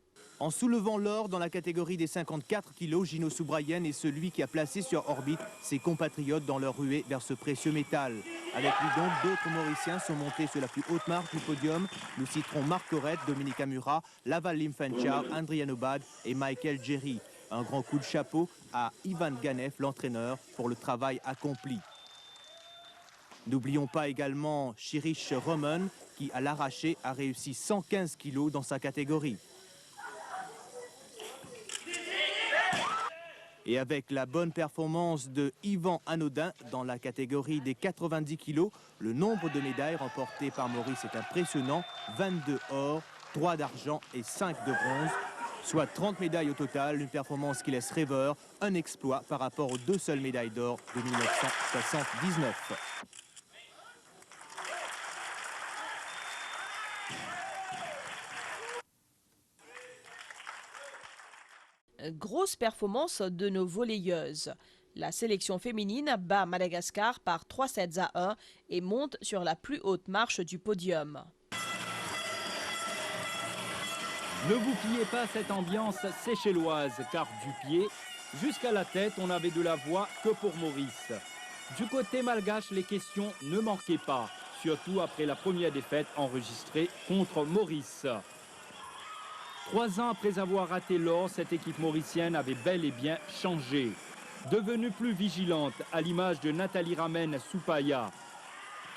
En soulevant l'or dans la catégorie des 54 kg, Gino Soubrayen est celui qui a placé sur orbite ses compatriotes dans leur ruée vers ce précieux métal. Avec lui donc, d'autres Mauriciens sont montés sur la plus haute marche du podium. Nous citerons Marc Corrette, Dominique Amura, Laval Limfenchar, Andrian Obad et Michael Jerry. Un grand coup de chapeau à Ivan Ganev, l'entraîneur, pour le travail accompli. N'oublions pas également Chirish Roman qui, à l'arraché, a réussi 115 kg dans sa catégorie. Et avec la bonne performance de Yvan Anodin dans la catégorie des 90 kg, le nombre de médailles remportées par Maurice est impressionnant. 22 or, 3 d'argent et 5 de bronze, soit 30 médailles au total, une performance qui laisse rêveur, un exploit par rapport aux 2 seules médailles d'or de 1979. Grosse performance de nos volleyeuses. La sélection féminine bat Madagascar par 3-7-1 et monte sur la plus haute marche du podium. Ne vous fiez pas à cette ambiance séchelloise, car du pied jusqu'à la tête, on n'avait de la voix que pour Maurice. Du côté malgache, les questions ne manquaient pas, surtout après la première défaite enregistrée contre Maurice. 3 ans après avoir raté l'or, cette équipe mauricienne avait bel et bien changé. Devenue plus vigilante, à l'image de Nathalie Ramen Soupaya.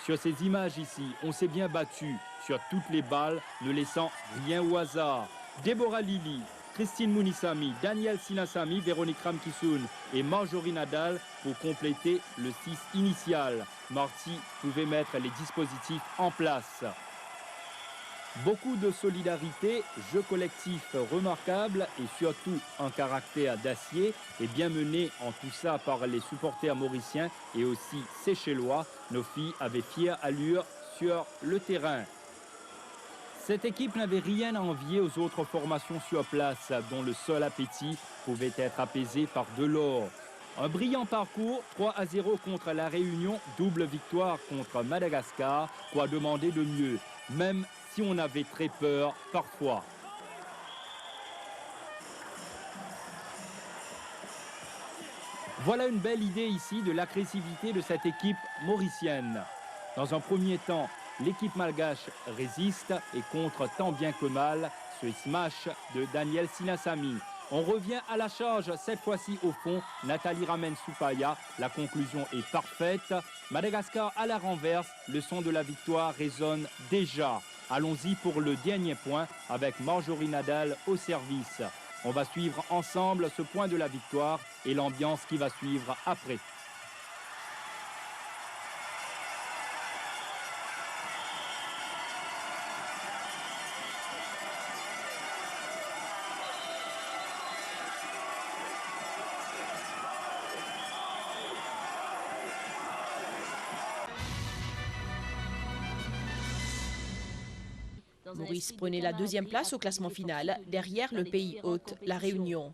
Sur ces images ici, on s'est bien battu sur toutes les balles, ne laissant rien au hasard. Déborah Lili, Christine Mounissami, Daniel Sinasami, Véronique Ramkissoun et Marjorie Nadal pour compléter le 6 initial. Marty pouvait mettre les dispositifs en place. Beaucoup de solidarité, jeu collectif remarquable et surtout un caractère d'acier est bien mené en tout ça par les supporters mauriciens et aussi séchellois. Nos filles avaient fière allure sur le terrain. Cette équipe n'avait rien à envier aux autres formations sur place, dont le seul appétit pouvait être apaisé par de l'or. Un brillant parcours, 3-0 contre la Réunion, double victoire contre Madagascar. Quoi demander de mieux, même si on avait très peur parfois. Voilà une belle idée ici de l'agressivité de cette équipe mauricienne. Dans un premier temps, l'équipe malgache résiste et contre tant bien que mal ce smash de Daniel Sinasami. On revient à la charge, cette fois-ci au fond, Nathalie Ramen Soupaya. La conclusion est parfaite. Madagascar à la renverse, le son de la victoire résonne déjà. Allons-y pour le dernier point avec Marjorie Nadal au service. On va suivre ensemble ce point de la victoire et l'ambiance qui va suivre après. Maurice prenait la 2e place au classement final, derrière le pays hôte, la Réunion.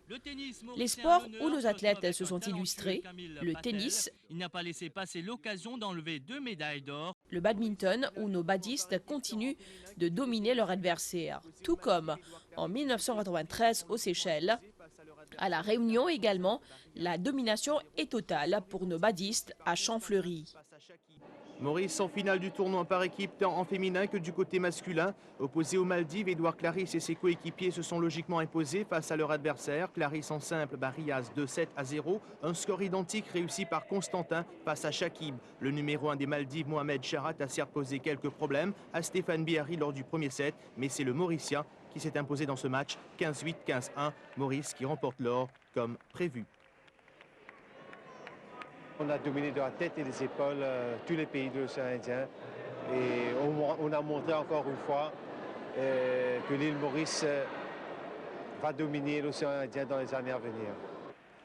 Les sports où nos athlètes se sont illustrés, le tennis, il n'a pas laissé passer l'occasion d'enlever 2 médailles d'or. Le badminton, où nos badistes continuent de dominer leur adversaire, tout comme en 1993 aux Seychelles. À la Réunion également, la domination est totale pour nos badistes à Champfleury. Maurice en finale du tournoi par équipe tant en féminin que du côté masculin. Opposé aux Maldives, Édouard Clarisse et ses coéquipiers se sont logiquement imposés face à leur adversaire. Clarisse en simple bat Riaz 2-7-0. Un score identique réussi par Constantin face à Shakib. Le numéro 1 des Maldives, Mohamed Charat, a certes posé quelques problèmes à Stéphane Bihari lors du premier set, mais c'est le Mauricien qui s'est imposé dans ce match 15-8, 15-1. Maurice qui remporte l'or comme prévu. On a dominé de la tête et des épaules tous les pays de l'océan Indien. Et on a montré encore une fois que l'île Maurice va dominer l'océan Indien dans les années à venir.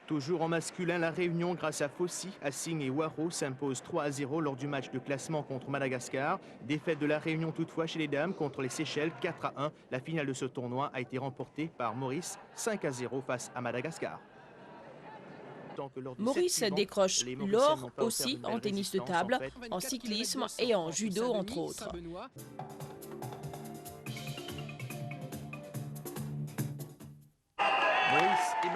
Toujours en masculin, la Réunion, grâce à Fossi, Assing et Waro, s'impose 3-0 lors du match de classement contre Madagascar. Défaite de la Réunion toutefois chez les dames contre les Seychelles, 4-1. La finale de ce tournoi a été remportée par Maurice, 5-0 face à Madagascar. Maurice décroche l'or aussi en tennis de table, en cyclisme et en judo entre autres.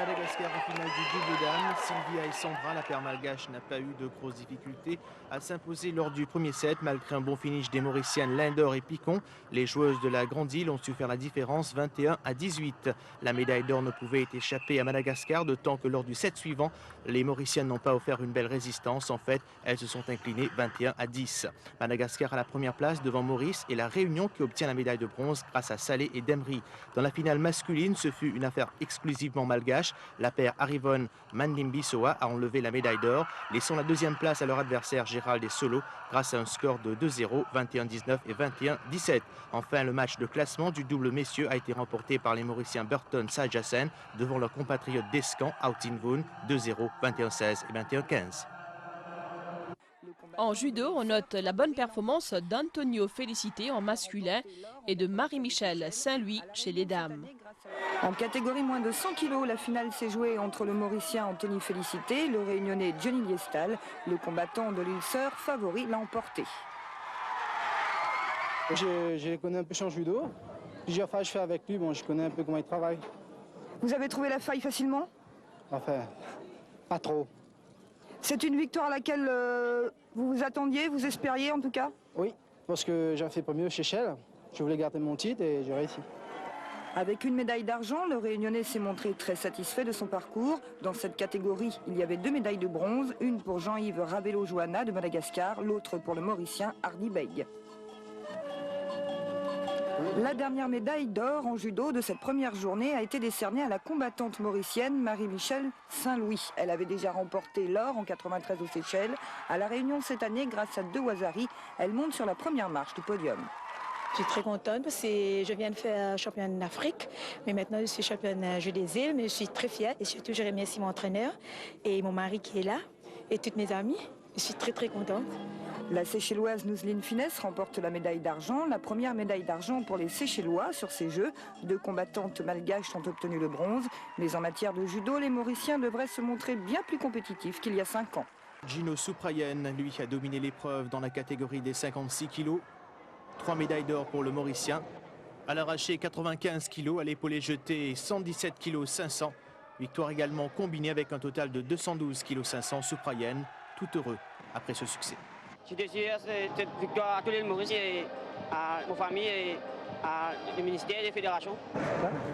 Madagascar en finale du double dame. Sylvia et Sandra, la paire malgache, n'a pas eu de grosses difficultés à s'imposer lors du premier set. Malgré un bon finish des Mauriciennes Lindor et Picon, les joueuses de la Grande Île ont su faire la différence 21-18. La médaille d'or ne pouvait échapper à Madagascar, d'autant que lors du set suivant, les Mauriciennes n'ont pas offert une belle résistance. En fait, elles se sont inclinées 21-10. Madagascar à la première place devant Maurice et la Réunion qui obtient la médaille de bronze grâce à Salé et Demri. Dans la finale masculine, ce fut une affaire exclusivement malgache. La paire Arivon Mandimbisoa a enlevé la médaille d'or, laissant la deuxième place à leur adversaire Gérald et Solo grâce à un score de 2-0, 21-19 et 21-17. Enfin, le match de classement du double messieurs a été remporté par les Mauriciens Burton Sajasen devant leurs compatriotes d'Escan, Autinvoon, 2-0, 21-16 et 21-15. En judo, on note la bonne performance d'Antonio Félicité en masculin et de Marie-Michel Saint-Louis chez les dames. En catégorie moins de 100 kg, la finale s'est jouée entre le Mauricien Anthony Félicité et le Réunionnais Johnny Liestal. Le combattant de l'île Sœur, favori, l'a emporté. Je connais un peu son judo. Plusieurs fois je fais avec lui, bon, je connais un peu comment il travaille. Vous avez trouvé la faille facilement? Enfin, pas trop. C'est une victoire à laquelle vous vous attendiez, vous espériez en tout cas? Oui, parce que j'avais fait pas mieux chez Shell. Je voulais garder mon titre et j'ai réussi. Avec une médaille d'argent, le Réunionnais s'est montré très satisfait de son parcours. Dans cette catégorie, il y avait 2 médailles de bronze, une pour Jean-Yves Ravelo-Johanna de Madagascar, l'autre pour le Mauricien Hardy Beg. La dernière médaille d'or en judo de cette première journée a été décernée à la combattante mauricienne Marie-Michel Saint-Louis. Elle avait déjà remporté l'or en 93 aux Seychelles. À La Réunion cette année, grâce à 2 Wazari, elle monte sur la première marche du podium. Je suis très contente parce que je viens de faire championne d'Afrique, mais maintenant je suis championne Jeux des îles, mais je suis très fière et surtout je remercie mon entraîneur et mon mari qui est là et toutes mes amies. Je suis très contente. La Seychelloise Nouzline Finesse remporte la médaille d'argent, la première médaille d'argent pour les Seychellois sur ces Jeux. 2 combattantes malgaches ont obtenu le bronze, mais en matière de judo, les Mauriciens devraient se montrer bien plus compétitifs qu'il y a 5 ans. Gino Souprayen, lui, a dominé l'épreuve dans la catégorie des 56 kg. 3 médailles d'or pour le Mauricien. À l'arraché, 95 kg, à l'épaulé jeté, 117 kg 500. Victoire également combinée avec un total de 212 kg 500. Souprayen, tout heureux après ce succès. Je désire cette victoire à tous les Mauriciens, à nos familles et au ministère des fédérations.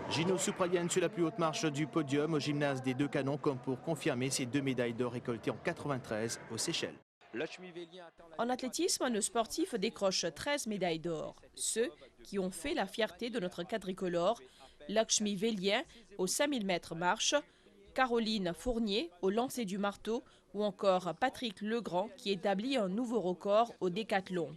Gino Souprayen sur la plus haute marche du podium au gymnase des 2 Canons, comme pour confirmer ses 2 médailles d'or récoltées en 93 aux Seychelles. En athlétisme, nos sportifs décrochent 13 médailles d'or. Ceux qui ont fait la fierté de notre quadricolore, Lakshmi Vélien au 5000 mètres marche, Caroline Fournier au lancer du marteau ou encore Patrick Legrand qui établit un nouveau record au décathlon.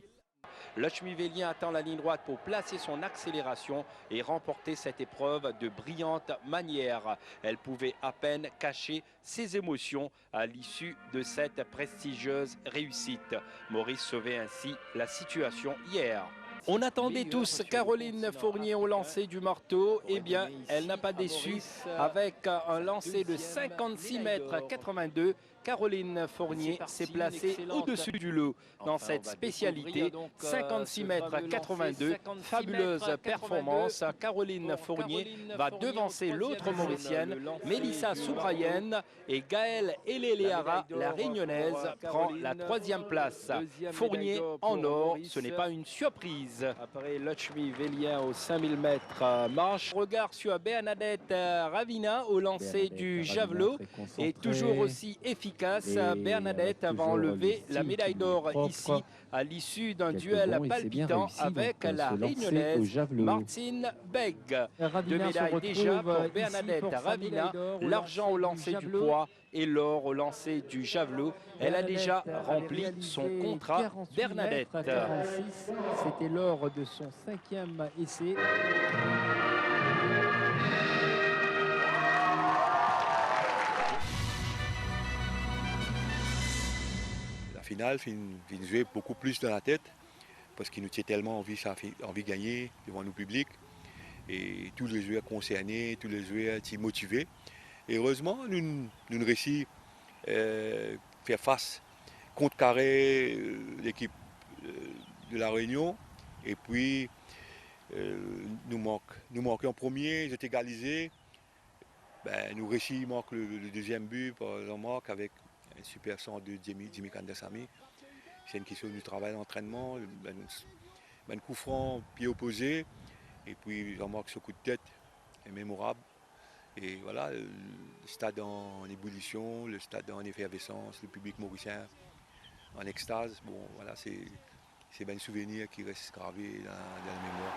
Lakshmi Vélien attend la ligne droite pour placer son accélération et remporter cette épreuve de brillante manière. Elle pouvait à peine cacher ses émotions à l'issue de cette prestigieuse réussite. Maurice sauvait ainsi la situation hier. On attendait tous Caroline Fournier au lancer du marteau. Eh bien, elle n'a pas déçu avec un lancer de 56 mètres 82. Caroline Fournier s'est placée au-dessus du lot dans cette spécialité. 56 mètres 82, fabuleuse performance. Caroline Fournier va devancer l'autre mauricienne, Mélissa Souprayen, et Gaëlle Eleleara, la réunionnaise, prend la 3e place. Fournier en or, ce n'est pas une surprise. Après Lakshmi Vélien au 5000 mètres marche. Regard sur Bernadette Ravina au lancer du javelot et toujours aussi efficace. Bernadette va enlever la médaille d'or ici à l'issue d'un duel palpitant avec la réunionnaise Martine Beg. 2 médailles déjà pour Bernadette Ravina, l'argent au lancer du poids et l'or au lancer du javelot. Elle a déjà rempli son contrat, Bernadette. C'était lors de son 5e essai. La finale, nous jouait beaucoup plus dans la tête parce qu'il nous tient tellement envie de gagner devant nos publics. Et tous les joueurs concernés, tous les joueurs étaient motivés. Et heureusement, nous réussissons à faire face, contrecarrer l'équipe de La Réunion. Et puis, nous manquons en premier, ils ont égalisé. Nous réussi, il manque le deuxième but par Jean-Marc avec un super centre de Jimmy Kandasamy. C'est une question du travail d'entraînement, un coup franc, pied opposé, et puis Jean-Marc ce coup de tête est mémorable. Et voilà, le stade en ébullition, le stade en effervescence, le public mauricien en extase. Bon, voilà, c'est un souvenir qui reste gravé dans la mémoire.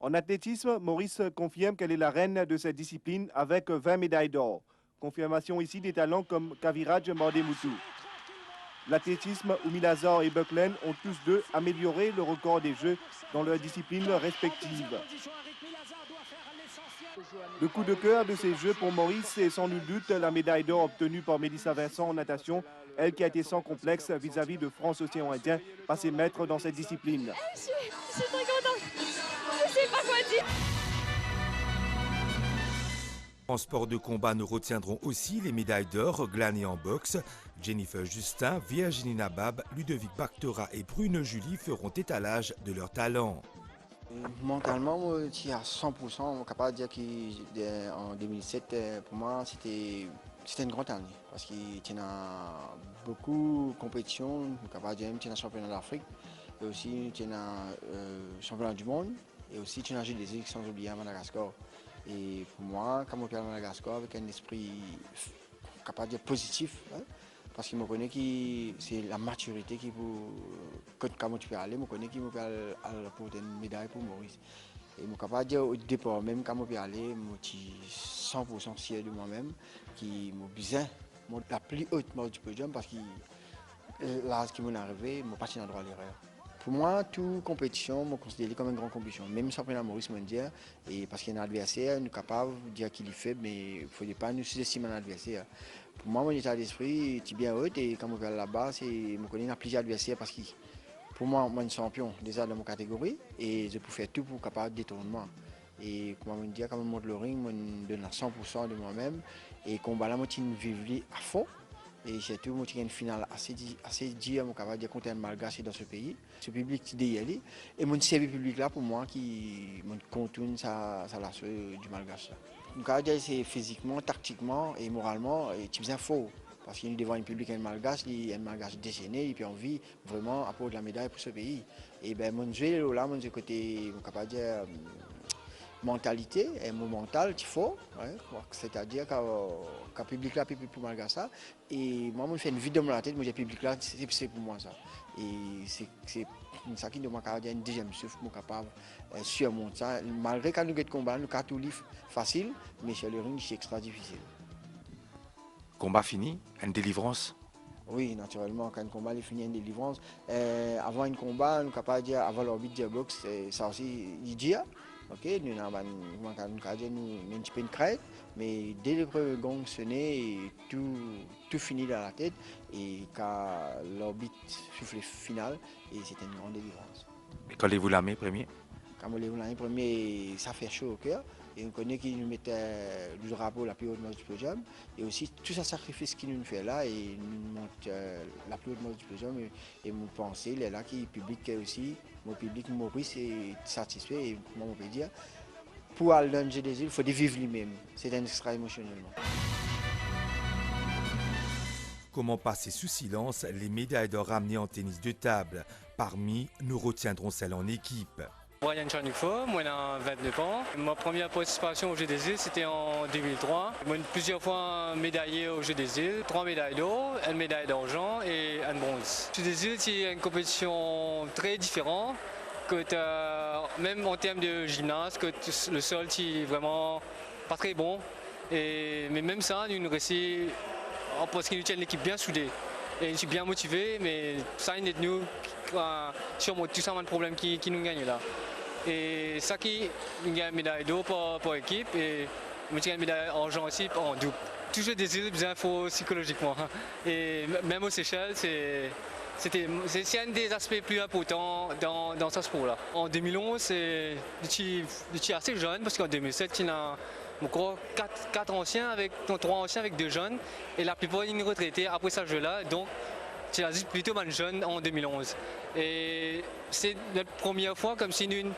En athlétisme, Maurice confirme qu'elle est la reine de cette discipline avec 20 médailles d'or. Confirmation ici des talents comme Kaviraj Mordemoutou. L'athlétisme, Oumilazor et Buckland ont tous deux amélioré le record des Jeux dans leurs disciplines respectives. Le coup de cœur de ces Jeux pour Maurice, c'est sans nul doute la médaille d'or obtenue par Mélissa Vincent en natation, elle qui a été sans complexe vis-à-vis de France-Océan Indien, passée maître dans cette discipline. Je suis très contente. Je sais pas quoi dire. En sport de combat, nous retiendrons aussi les médailles d'or glanées en boxe. Jennifer Justin, Virginie Nabab, Ludovic Bactera et Brune Julie feront étalage de leur talent. Mentalement, je suis à 100%. Je suis capable de dire qu'en 2007, pour moi, c'était une grande année. Parce qu'il y a beaucoup de compétitions. Je suis capable de dire qu'il y a un championnat d'Afrique. Et aussi, il y a un championnat du monde. Et aussi, il y a un jeu des îles sans oublier à Madagascar. Et pour moi, quand je suis à Madagascar, avec un esprit capable de dire positif, hein, parce que je connais que c'est la maturité qui quand tu peux aller, je connais qu'il peut aller pour une médaille pour Maurice. Et je suis capable de dire au départ, même quand je peux aller, je suis 100% fier de moi-même, qui m'a besoin la plus haute marche du podium parce que là, ce qui m'est arrivé, je ne pas dans le droit à l'erreur. Pour moi, toute compétition, je me considère comme une grande compétition. Même si championnat Maurice mondial, et parce qu'il y a un adversaire, nous sommes capables de dire qu'il est faible, mais il ne faut pas nous sous-estimer un adversaire. Pour moi, mon état d'esprit est bien haut et quand je vais là-bas, je connais plusieurs adversaires parce que pour moi, je suis champion déjà dans ma catégorie et je peux faire tout pour être capable de détournement. Et comme je dis, quand je monte le ring, je donne 100% de moi-même et combat là, je vivre à fond. Et surtout, je une finale assez dure, je suis capable de contre un malgache dans ce pays. Ce public qui est et mon service public là, pour moi, qui contourne ça du malgache. Donc, c'est physiquement, tactiquement et moralement, c'est bien faux. Parce qu'il est devant un public malgache déchaîné, et puis envie vraiment apporter de la médaille pour ce pays. Et bien, mon jeu là, mon côté, capable de dire, mentalité et mon mental, il faut, ouais, c'est-à-dire que le public là, pour malgache ça. Et moi, je fais une vie de mon tête, moi, le public là, c'est pour moi ça. Et c'est ça qui demande un deuxième souffle, je suis capable de surmonter ça. Malgré quand nous avons combat, nous avons tout livre facile, mais sur le ring, c'est extra difficile. Combat fini, une délivrance? Oui, naturellement, quand un combat est fini, une délivrance. Avant un combat, nous sommes capables de dire, avant l'orbite de boxe, ça aussi, il dit, ok, nous avons un petit peu de crête, mais dès le premier gong sonné, tout finit dans la tête, et quand l'orbite souffle final, et c'était une grande délivrance. Et quand vous la main premier? Quand vous la main premier, ça fait chaud au cœur. Et on connaît qu'il nous mettait le drapeau la plus haute marche du podium. Et aussi, tout ce sacrifice qu'il nous fait là, et nous montre la plus haute marche du podium. Et mon pensée, il est là, qui est public aussi. Mon public, Maurice, est satisfait. Et moi, on peut dire, pour aller dans le jeu des îles, il faut vivre lui-même. C'est un extra émotionnellement. Comment passer sous silence les médailles d'or ramenées en tennis de table? Parmi, nous retiendrons celles en équipe. Brian Chanufo, moi j'ai 29 ans. Ma première participation aux Jeux des îles, c'était en 2003. Moi, plusieurs fois médaillé aux Jeux des îles, 3 médailles d'or, 1 médaille d'argent et 1 bronze. Les Jeux des îles, c'est une compétition très différente même en termes de gymnase, que le sol est vraiment pas très bon. Mais même ça, nous réussit parce qu'il nous tient l'équipe bien soudée. Et je suis bien motivé, mais ça, il est nous sur tout ça, un problème qui nous gagne là. Et ça qui nous gagne une médaille d'or pour équipe et nous gagne une médaille d'argent aussi en double. Toujours des infos psychologiquement. Et même aux Seychelles, c'est un des aspects plus importants dans ce sport-là. En 2011, je suis assez jeune parce qu'en 2007, il y a encore 3 anciens avec 2 jeunes et la plupart sont retraités après ce jeu-là. Donc, c'est plutôt mal jeune en 2011. Et c'est notre première fois comme si nous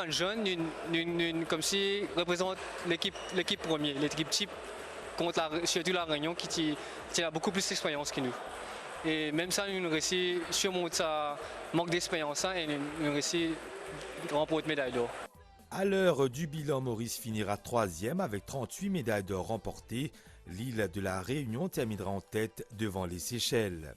jeunes, comme si représente l'équipe première, l'équipe type contre surtout la Réunion qui a beaucoup plus d'expérience que nous. Et même ça, nous réussissons à surmonter ça manque d'expérience et nous réussissons à remporter une médaille d'or. À l'heure du bilan, Maurice finira 3e avec 38 médailles d'or remportées. L'île de la Réunion terminera en tête devant les Seychelles.